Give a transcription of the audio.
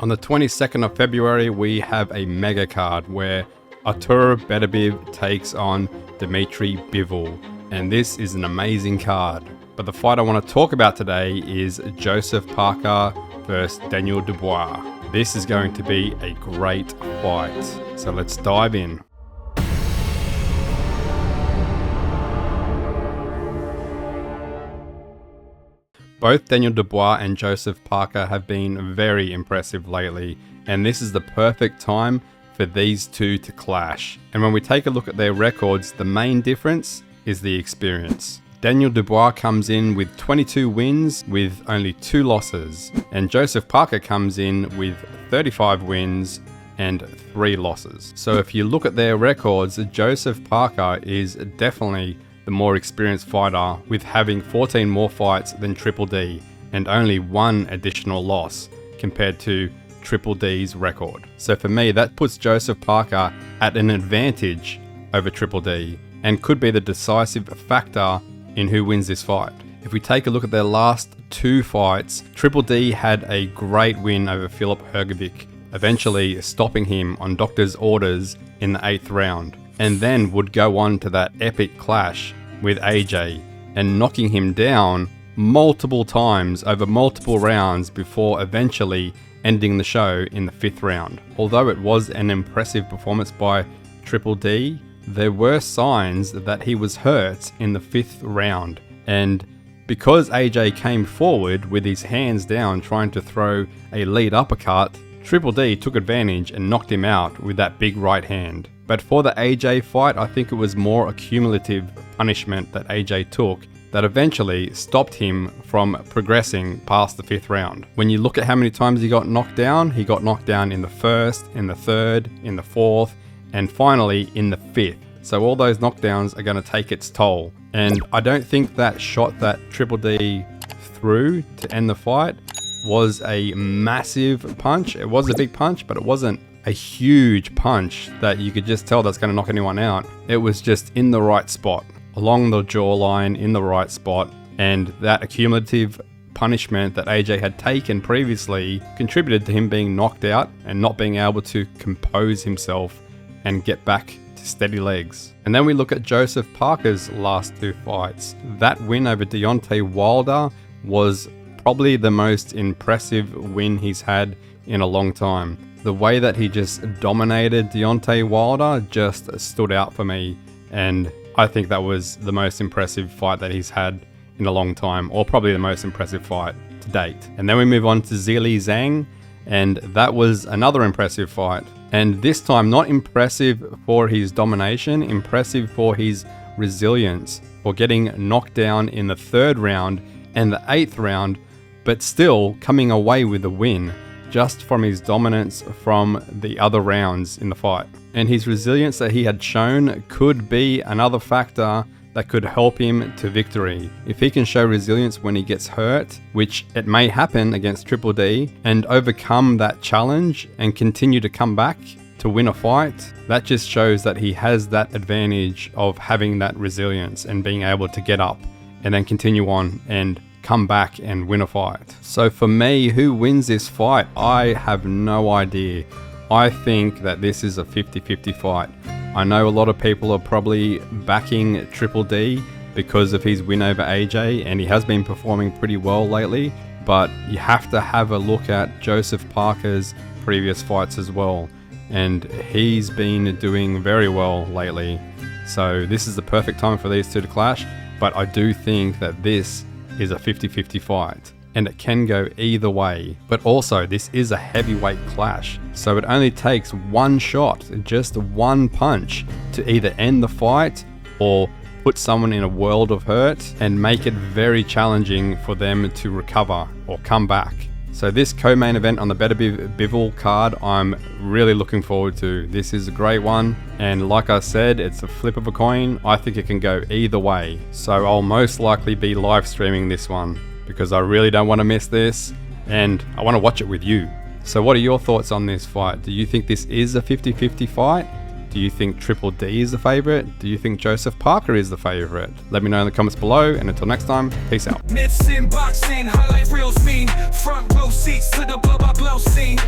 On the 22nd of February, we have a mega card where Artur Beterbiev takes on Dmitry Bivol, and this is an amazing card. But the fight I want to talk about today is Joseph Parker versus Daniel Dubois. This is going to be a great fight, so let's dive in. Both Daniel Dubois and Joseph Parker have been very impressive lately, and this is the perfect time for these two to clash. And when we take a look at their records, the main difference is the experience. Daniel Dubois comes in with 22 wins with only 2 losses, and Joseph Parker comes in with 35 wins and 3 losses. So if you look at their records, Joseph Parker is definitely the more experienced fighter, with having 14 more fights than Triple D and only 1 additional loss compared to Triple D's record. So for me, that puts Joseph Parker at an advantage over Triple D and could be the decisive factor in who wins this fight. If we take a look at their last 2 fights, Triple D had a great win over Filip Hrgovic, eventually stopping him on doctor's orders in the 8th round, and then would go on to that epic clash with AJ and knocking him down multiple times over multiple rounds before eventually ending the show in the 5th round. Although it was an impressive performance by Triple D, there were signs that he was hurt in the 5th round, and because AJ came forward with his hands down trying to throw a lead uppercut, Triple D took advantage and knocked him out with that big right hand. But for the AJ fight, I think it was more a cumulative punishment that AJ took that eventually stopped him from progressing past the 5th round. When you look at how many times he got knocked down in the 1st, in the 3rd, in the 4th, and finally in the 5th. So all those knockdowns are going to take its toll. And I don't think that shot that Triple D threw to end the fight was a massive punch. It was a big punch, but it wasn't a huge punch that you could just tell that's going to knock anyone out. It was just in the right spot, along the jawline, in the right spot, and that accumulative punishment that AJ had taken previously contributed to him being knocked out and not being able to compose himself and get back to steady legs. And then we look at Joseph Parker's last 2 fights. That win over Deontay Wilder was probably the most impressive win he's had in a long time. The way that he just dominated Deontay Wilder just stood out for me, and I think that was the most impressive fight that he's had in a long time, or probably the most impressive fight to date. And then we move on to Zhilei Zhang, and that was another impressive fight. And this time, not impressive for his domination, impressive for his resilience, for getting knocked down in the 3rd round and the 8th round, but still coming away with the win just from his dominance from the other rounds in the fight. And his resilience that he had shown could be another factor that could help him to victory. If he can show resilience when he gets hurt, which it may happen against Triple D, and overcome that challenge and continue to come back to win a fight, that just shows that he has that advantage of having that resilience and being able to get up and then continue on and come back and win a fight. So for me, who wins this fight? I have no idea. I think that this is a 50-50 fight. I know a lot of people are probably backing Triple D because of his win over AJ, and he has been performing pretty well lately, but you have to have a look at Joseph Parker's previous fights as well, and he's been doing very well lately. So this is the perfect time for these two to clash, but I do think that this is a 50-50 fight, and it can go either way. But also, this is a heavyweight clash, so it only takes one shot, just one punch, to either end the fight or put someone in a world of hurt and make it very challenging for them to recover or come back. So this co-main event on the Beterbiev-Bivol card, I'm really looking forward to. This is a great one, and like I said, it's a flip of a coin. I think it can go either way. So I'll most likely be live streaming this one because I really don't want to miss this, and I want to watch it with you. So what are your thoughts on this fight? Do you think this is a 50-50 fight? Do you think Triple D is the favorite? Do you think Joseph Parker is the favorite? Let me know in the comments below, and until next time, peace out. Myths in boxing, highlight reels mean, front row seats to the blow by blow scene.